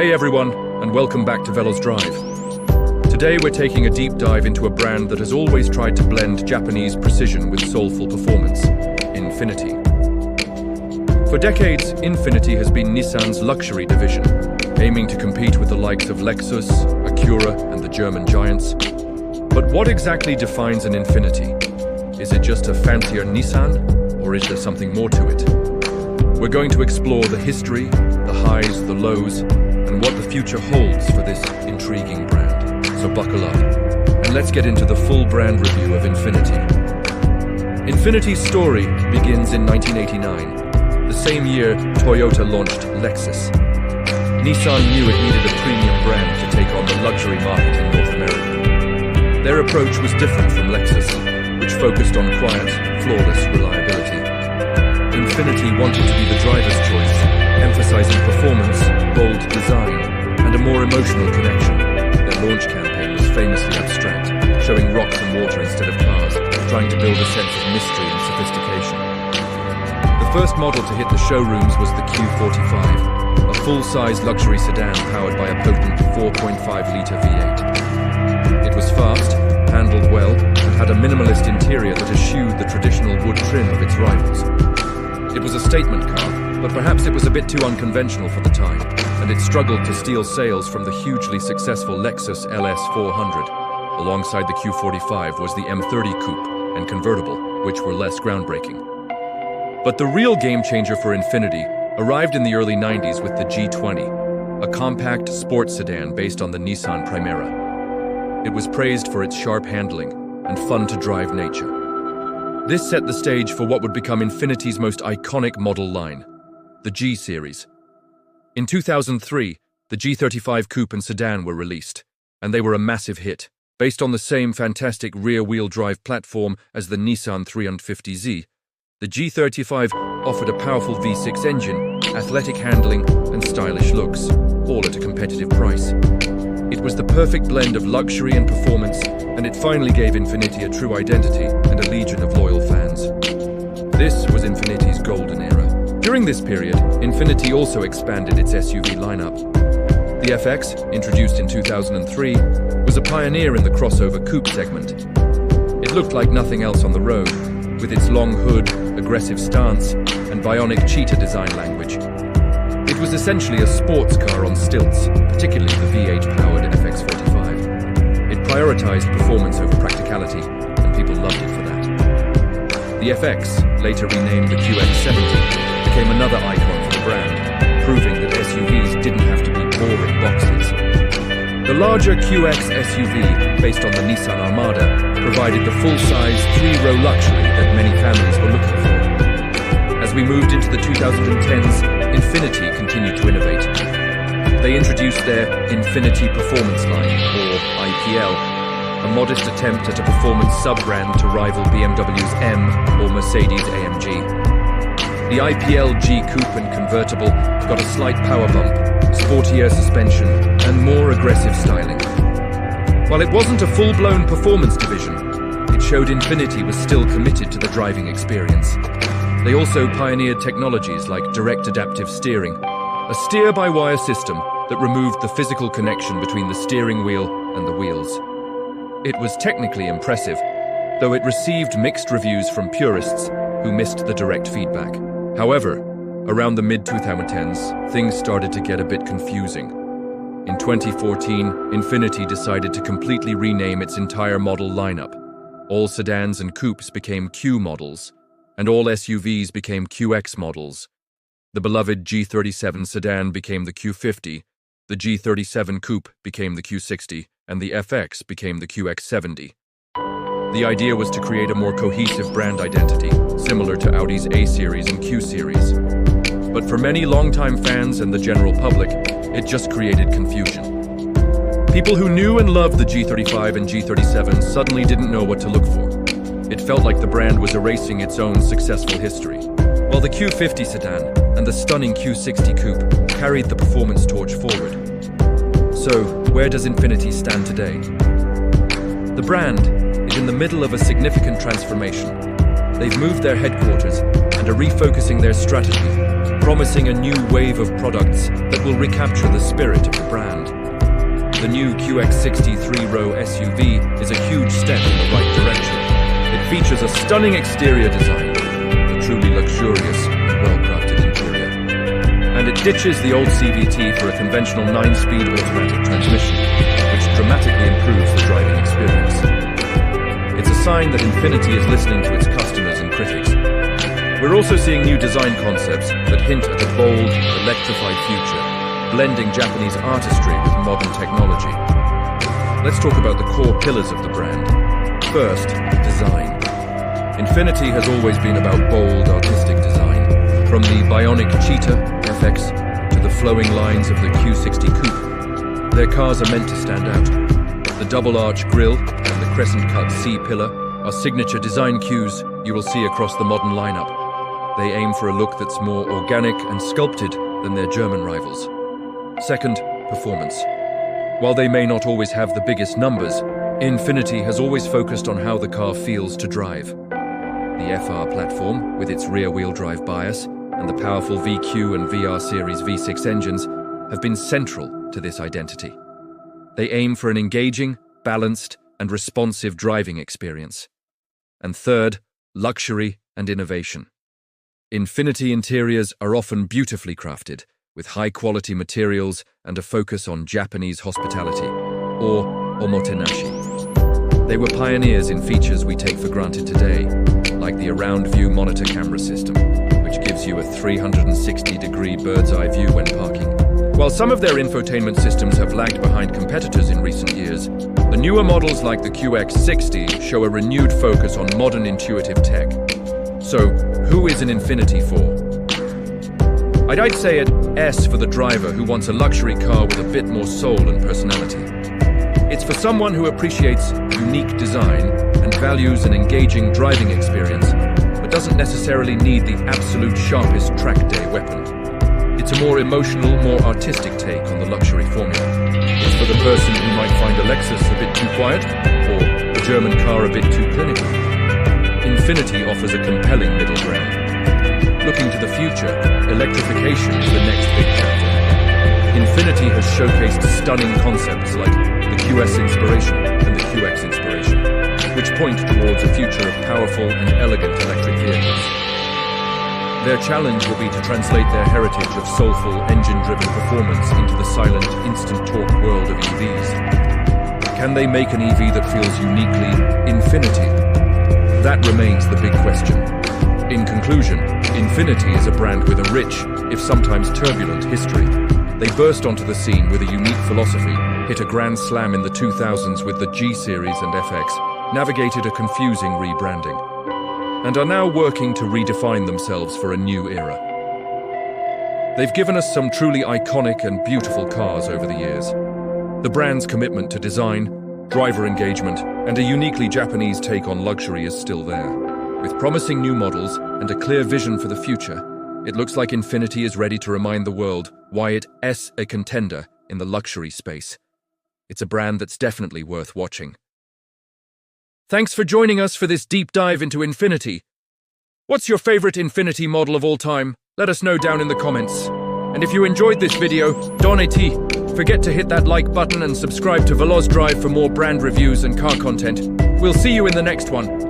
Hey everyone, and welcome back to VelozDrive. Today we're taking a deep dive into a brand that has always tried to blend Japanese precision with soulful performance, Infiniti. For decades, Infiniti has been Nissan's luxury division, aiming to compete with the likes of Lexus, Acura, and the German giants. But what exactly defines an Infiniti? Is it just a fancier Nissan, or is there something more to it? We're going to explore the history, the highs, the lows, and what the future holds for this intriguing brand. So buckle up, and let's get into the full brand review of Infiniti. Infiniti's story begins in 1989, the same year Toyota launched Lexus. Nissan knew it needed a premium brand to take on the luxury market in North America. Their approach was different from Lexus, which focused on quiet, flawless reliability. Infiniti wanted to be the driver's choice, emphasizing performance, bold design, and a more emotional connection. Their launch campaign was famously abstract, showing rocks and water instead of cars, trying to build a sense of mystery and sophistication. The first model to hit the showrooms was the Q50, a full-size luxury sedan powered by a potent 4.5-litre V8. It was fast, handled well, and had a minimalist interior that eschewed the traditional wood trim of its rivals. It was a statement car, but perhaps it was a bit too unconventional for the time, and it struggled to steal sales from the hugely successful Lexus LS400. Alongside the Q45 was the M30 Coupe and convertible, which were less groundbreaking. But the real game-changer for Infiniti arrived in the early 90s with the G20, a compact sports sedan based on the Nissan Primera. It was praised for its sharp handling and fun-to-drive nature. This set the stage for what would become Infiniti's most iconic model line, the G Series. In 2003, the G35 Coupe and sedan were released, and they were a massive hit, based on the same fantastic rear-wheel drive platform as the Nissan 350Z. The G35 offered a powerful V6 engine, athletic handling, and stylish looks, all at a competitive price. It was the perfect blend of luxury and performance, and it finally gave Infiniti a true identity and a legion of loyal fans. This was Infiniti's golden era. During this period, Infiniti also expanded its SUV lineup. The FX, introduced in 2003, was a pioneer in the crossover coupe segment. It looked like nothing else on the road, with its long hood, aggressive stance, and bionic cheetah design language. It was essentially a sports car on stilts, particularly the V8-powered FX45. It prioritized performance over practicality, and people loved it for that. The FX, later renamed the QX70, became another icon for the brand, proving that SUVs didn't have to be boring boxes. The larger QX SUV, based on the Nissan Armada, provided the full-size, three-row luxury that many families were looking for. As we moved into the 2010s, Infiniti continued to innovate. They introduced their Infiniti Performance line, or IPL, a modest attempt at a performance sub-brand to rival BMW's M or Mercedes-AMG. The IPL G Coupe and convertible got a slight power bump, sportier suspension, and more aggressive styling. While it wasn't a full-blown performance division, it showed Infiniti was still committed to the driving experience. They also pioneered technologies like direct adaptive steering, a steer-by-wire system that removed the physical connection between the steering wheel and the wheels. It was technically impressive, though it received mixed reviews from purists who missed the direct feedback. However, around the mid-2010s, things started to get a bit confusing. In 2014, Infiniti decided to completely rename its entire model lineup. All sedans and coupes became Q models, and all SUVs became QX models. The beloved G37 sedan became the Q50, the G37 coupe became the Q60, and the FX became the QX70. The idea was to create a more cohesive brand identity, similar to Audi's A Series and Q Series. But for many longtime fans and the general public, it just created confusion. People who knew and loved the G35 and G37 suddenly didn't know what to look for. It felt like the brand was erasing its own successful history. While the Q50 sedan and the stunning Q60 coupe carried the performance torch forward. So, where does Infiniti stand today? The brand is in the middle of a significant transformation. They've moved their headquarters and are refocusing their strategy, promising a new wave of products that will recapture the spirit of the brand. The new QX60 3-row SUV is a huge step in the right direction. It features a stunning exterior design, a truly luxurious, well-crafted interior. And it ditches the old CVT for a conventional 9-speed automatic transmission, which dramatically improves the driving experience. It's a sign that Infiniti is listening to its customers and critics. We're also seeing new design concepts that hint at a bold, electrified future, blending Japanese artistry with modern technology. Let's talk about the core pillars of the brand. First, design. Infiniti has always been about bold, artistic design, from the bionic Cheetah FX to the flowing lines of the Q60 Coupe. Their cars are meant to stand out. The double-arch grille and the crescent-cut C-pillar are signature design cues you will see across the modern lineup. They aim for a look that's more organic and sculpted than their German rivals. Second, performance. While they may not always have the biggest numbers, Infiniti has always focused on how the car feels to drive. The FR platform, with its rear-wheel drive bias, and the powerful VQ and VR Series V6 engines have been central to this identity. They aim for an engaging, balanced, and responsive driving experience. And third, luxury and innovation. Infiniti interiors are often beautifully crafted, with high-quality materials and a focus on Japanese hospitality, or omotenashi. They were pioneers in features we take for granted today, like the around-view monitor camera system, which gives you a 360-degree bird's-eye view when parking. While some of their infotainment systems have lagged behind competitors in recent years, the newer models like the QX60 show a renewed focus on modern intuitive tech. So, who is an Infiniti for? I'd say an S for the driver who wants a luxury car with a bit more soul and personality. It's for someone who appreciates unique design and values an engaging driving experience, but doesn't necessarily need the absolute sharpest track day weapon. It's a more emotional, more artistic take on the luxury formula. It's for the person who might find a Lexus a bit too quiet, or a German car a bit too clinical. Infiniti offers a compelling middle ground. Looking to the future, electrification is the next big chapter. Infiniti has showcased stunning concepts like the QS Inspiration and the QX Inspiration, which point towards a future of powerful and elegant electric vehicles. Their challenge will be to translate their heritage of soulful, engine-driven performance into the silent, instant torque world of EVs. Can they make an EV that feels uniquely Infiniti? That remains the big question. In conclusion, Infiniti is a brand with a rich, if sometimes turbulent, history. They burst onto the scene with a unique philosophy, hit a grand slam in the 2000s with the G-Series and FX, navigated a confusing rebranding, and are now working to redefine themselves for a new era. They've given us some truly iconic and beautiful cars over the years. The brand's commitment to design, driver engagement, and a uniquely Japanese take on luxury is still there. With promising new models and a clear vision for the future, it looks like Infiniti is ready to remind the world why it is a contender in the luxury space. It's a brand that's definitely worth watching. Thanks for joining us for this deep dive into Infiniti. What's your favorite Infiniti model of all time? Let us know down in the comments. And if you enjoyed this video, don't forget to hit that like button and subscribe to VelozDrive for more brand reviews and car content. We'll see you in the next one.